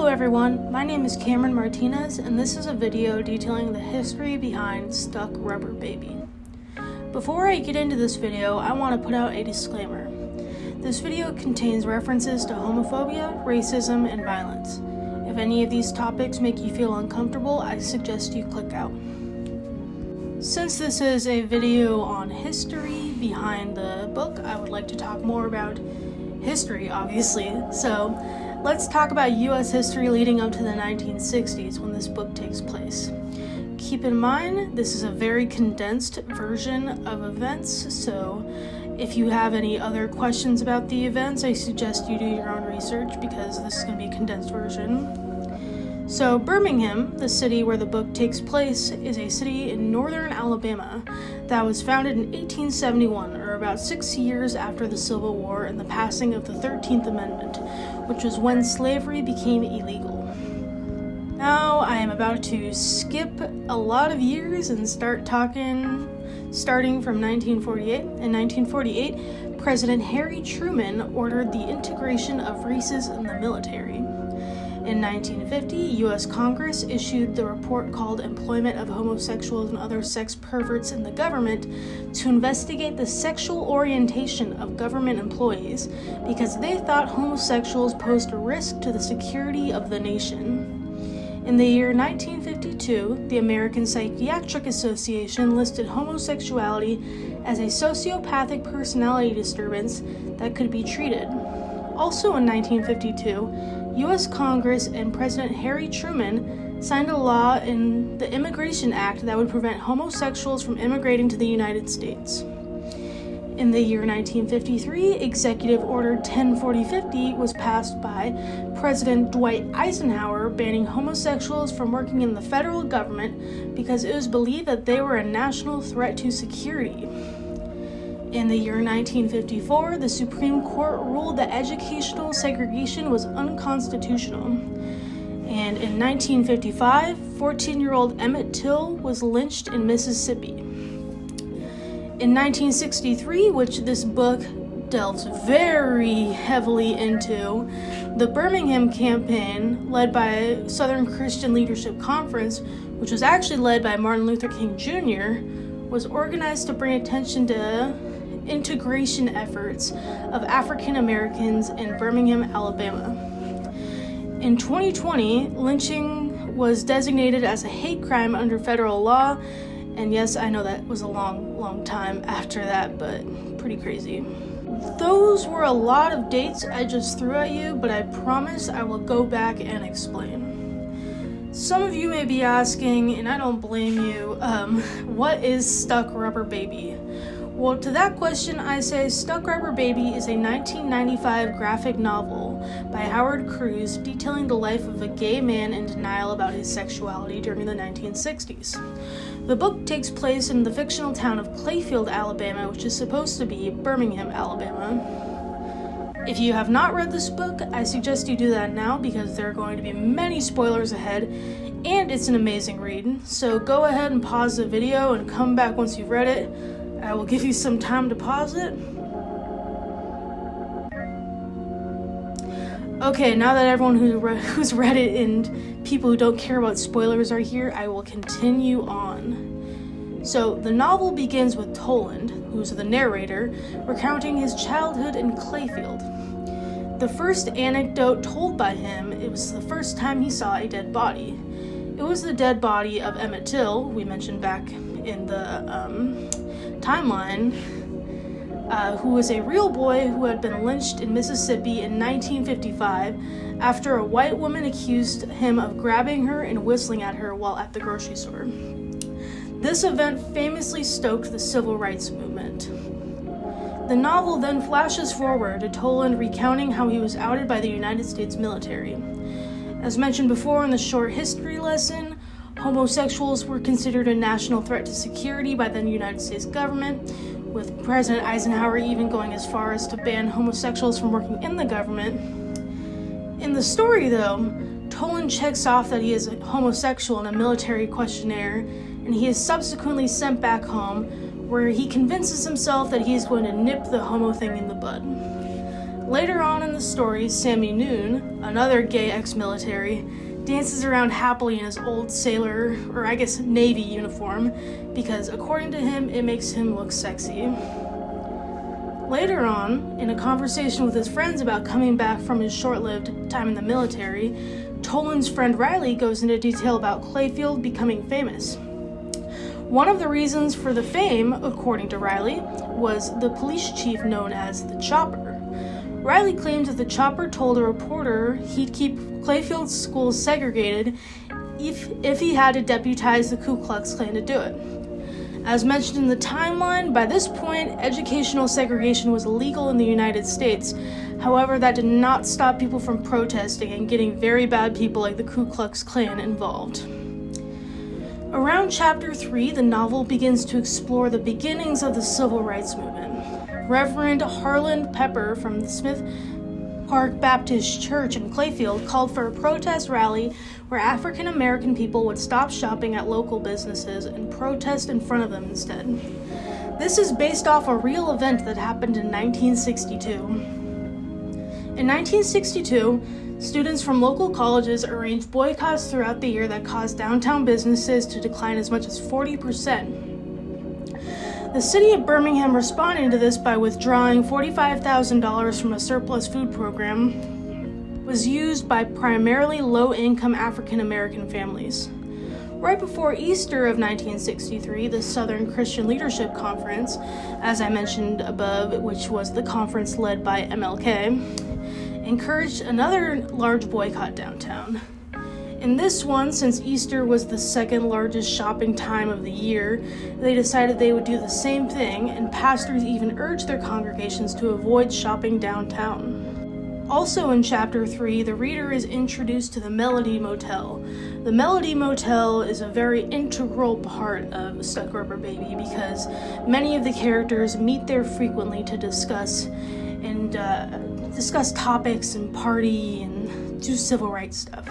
everyone, my name is Cameron Martinez, and this is a video detailing the history behind Stuck Rubber Baby. Before I get into this video, I want to put out a disclaimer. This video contains references to homophobia, racism, and violence. If any of these topics make you feel uncomfortable, I suggest you click out. Since this is a video on history behind the book, I would like to talk more about history, obviously. So, let's talk about U.S. history leading up to the 1960s when this book takes place. Keep in mind, this is a very condensed version of events, so if you have any other questions about the events, I suggest you do your own research because this is going to be a condensed version. So, Birmingham, the city where the book takes place, is a city in northern Alabama that was founded in 1871, or about 6 years after the Civil War and the passing of the 13th Amendment, which was when slavery became illegal. Now, I am about to skip a lot of years and starting from 1948. In 1948, President Harry Truman ordered the integration of races in the military. In 1950, U.S. Congress issued the report called Employment of Homosexuals and Other Sex Perverts in the Government to investigate the sexual orientation of government employees because they thought homosexuals posed a risk to the security of the nation. In the year 1952, the American Psychiatric Association listed homosexuality as a sociopathic personality disturbance that could be treated. Also in 1952, U.S. Congress and President Harry Truman signed a law in the Immigration Act that would prevent homosexuals from immigrating to the United States. In the year 1953, Executive Order 1040-50 was passed by President Dwight Eisenhower banning homosexuals from working in the federal government because it was believed that they were a national threat to security. In the year 1954, the Supreme Court ruled that educational segregation was unconstitutional. And in 1955, 14-year-old Emmett Till was lynched in Mississippi. In 1963, which this book delves very heavily into, the Birmingham campaign, led by Southern Christian Leadership Conference, which was actually led by Martin Luther King Jr., was organized to bring attention to integration efforts of African Americans in Birmingham, Alabama. In 2020, lynching was designated as a hate crime under federal law, and yes, I know that was a long time after that, but pretty crazy. Those were a lot of dates I just threw at you, but I promise I will go back and explain. Some of you may be asking, and I don't blame you, what is Stuck Rubber Baby? Well, to that question, I say Stuck Rubber Baby is a 1995 graphic novel by Howard Cruse detailing the life of a gay man in denial about his sexuality during the 1960s. The book takes place in the fictional town of Clayfield, Alabama, which is supposed to be Birmingham, Alabama. If you have not read this book, I suggest you do that now because there are going to be many spoilers ahead, and it's an amazing read. So go ahead and pause the video and come back once you've read it. I will give you some time to pause it. Okay, now that everyone who's read it and people who don't care about spoilers are here, I will continue on. So, the novel begins with Toland, who's the narrator, recounting his childhood in Clayfield. The first anecdote told by him, it was the first time he saw a dead body. It was the dead body of Emmett Till, we mentioned back in the timeline, who was a real boy who had been lynched in Mississippi in 1955 after a white woman accused him of grabbing her and whistling at her while at the grocery store. This event famously stoked the civil rights movement. The novel then flashes forward to Toland recounting how he was outed by the United States military. As mentioned before in the short history lesson, homosexuals were considered a national threat to security by the United States government, with President Eisenhower even going as far as to ban homosexuals from working in the government. In the story, though, Toland checks off that he is a homosexual in a military questionnaire, and he is subsequently sent back home, where he convinces himself that he is going to nip the homo thing in the bud. Later on in the story, Sammy Noon, another gay ex-military, dances around happily in his old sailor, or I guess Navy uniform, because according to him, it makes him look sexy. Later on, in a conversation with his friends about coming back from his short-lived time in the military, Toland's friend Riley goes into detail about Clayfield becoming famous. One of the reasons for the fame, according to Riley, was the police chief known as the Chopper. Riley claims that the Chopper told a reporter he'd keep Clayfield's schools segregated if he had to deputize the Ku Klux Klan to do it. As mentioned in the timeline, by this point, educational segregation was illegal in the United States. However, that did not stop people from protesting and getting very bad people like the Ku Klux Klan involved. Around Chapter 3, the novel begins to explore the beginnings of the Civil Rights Movement. Reverend Harlan Pepper from the Smith Park Baptist Church in Clayfield called for a protest rally where African American people would stop shopping at local businesses and protest in front of them instead. This is based off a real event that happened in 1962. In 1962, students from local colleges arranged boycotts throughout the year that caused downtown businesses to decline as much as 40%. The city of Birmingham responded to this by withdrawing $45,000 from a surplus food program was used by primarily low-income African-American families. Right before Easter of 1963, the Southern Christian Leadership Conference, as I mentioned above, which was the conference led by MLK, encouraged another large boycott downtown. In this one, since Easter was the second largest shopping time of the year, they decided they would do the same thing, and pastors even urged their congregations to avoid shopping downtown. Also in Chapter 3, the reader is introduced to the Melody Motel. The Melody Motel is a very integral part of Stuck Rubber Baby because many of the characters meet there frequently to discuss topics and party and do civil rights stuff.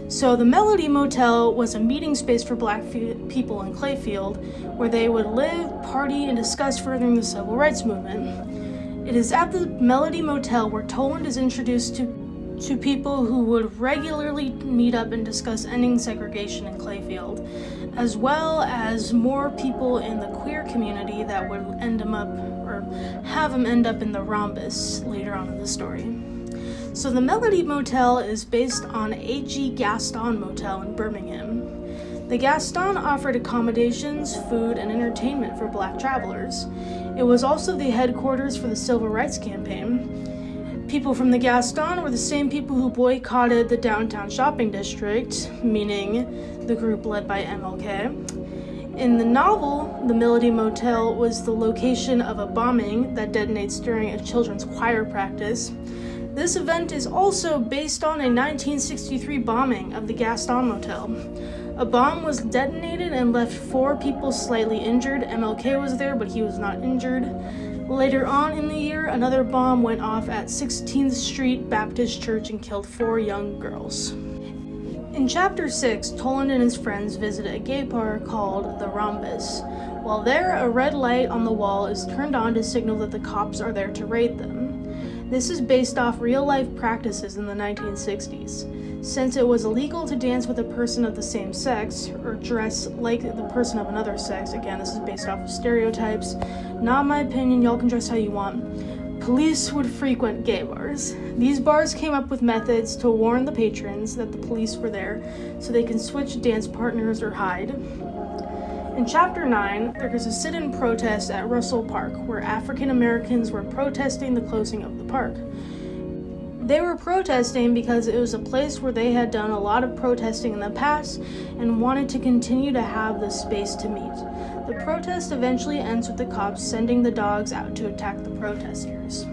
So the Melody Motel was a meeting space for Black people in Clayfield where they would live, party, and discuss furthering the civil rights movement. It is at the Melody Motel where Toland is introduced to people who would regularly meet up and discuss ending segregation in Clayfield, as well as more people in the queer community that would have him end up in the Rhombus later on in the story. So the Melody Motel is based on A.G. Gaston Motel in Birmingham. The Gaston offered accommodations, food, and entertainment for Black travelers. It was also the headquarters for the Civil Rights Campaign. People from the Gaston were the same people who boycotted the downtown shopping district, meaning the group led by MLK. In the novel, the Melody Motel was the location of a bombing that detonates during a children's choir practice. This event is also based on a 1963 bombing of the Gaston Motel. A bomb was detonated and left 4 people slightly injured. MLK was there, but he was not injured. Later on in the year, another bomb went off at 16th Street Baptist Church and killed 4 young girls. In Chapter 6, Toland and his friends visit a gay bar called the Rhombus. While there, a red light on the wall is turned on to signal that the cops are there to raid them. This is based off real-life practices in the 1960s. Since it was illegal to dance with a person of the same sex, or dress like the person of another sex, again, this is based off of stereotypes, not my opinion, y'all can dress how you want, police would frequent gay bars. These bars came up with methods to warn the patrons that the police were there, so they can switch dance partners or hide. In Chapter 9, there is a sit-in protest at Russell Park, where African Americans were protesting the closing of the park. They were protesting because it was a place where they had done a lot of protesting in the past and wanted to continue to have the space to meet. The protest eventually ends with the cops sending the dogs out to attack the protesters.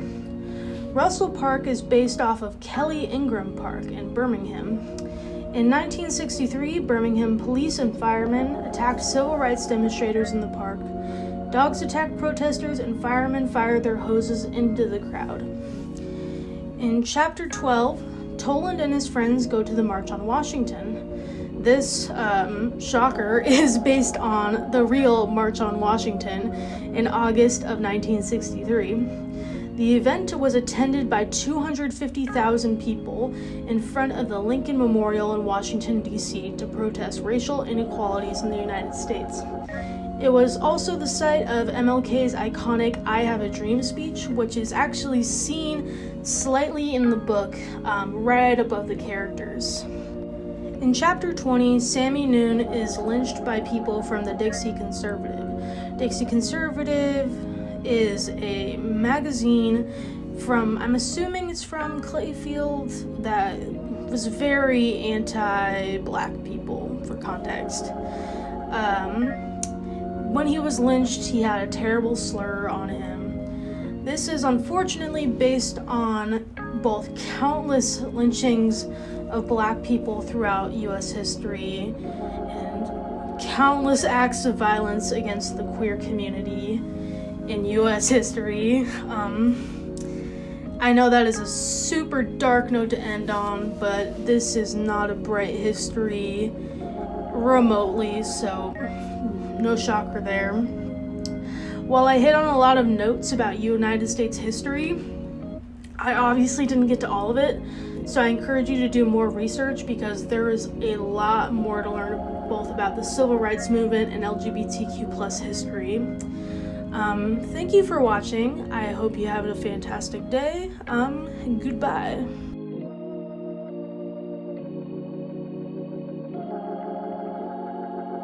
Russell Park is based off of Kelly Ingram Park in Birmingham. In 1963, Birmingham police and firemen attacked civil rights demonstrators in the park. Dogs attacked protesters and firemen fired their hoses into the crowd. In Chapter 12, Toland and his friends go to the March on Washington. This, shocker, is based on the real March on Washington in August of 1963. The event was attended by 250,000 people in front of the Lincoln Memorial in Washington, D.C. to protest racial inequalities in the United States. It was also the site of MLK's iconic I Have a Dream speech, which is actually seen slightly in the book, right above the characters. In Chapter 20, Sammy Noon is lynched by people from the Dixie Conservative. Dixie Conservative is a magazine from, I'm assuming it's from Clayfield, that was very anti-black people, for context. When he was lynched, he had a terrible slur on him. This is unfortunately based on both countless lynchings of black people throughout U.S. history and countless acts of violence against the queer community in U.S. history. I know that is a super dark note to end on, but this is not a bright history remotely, so no shocker there. While I hit on a lot of notes about United States history, I obviously didn't get to all of it, so I encourage you to do more research because there is a lot more to learn both about the civil rights movement and LGBTQ+ history. Thank you for watching. I hope you have a fantastic day. Goodbye.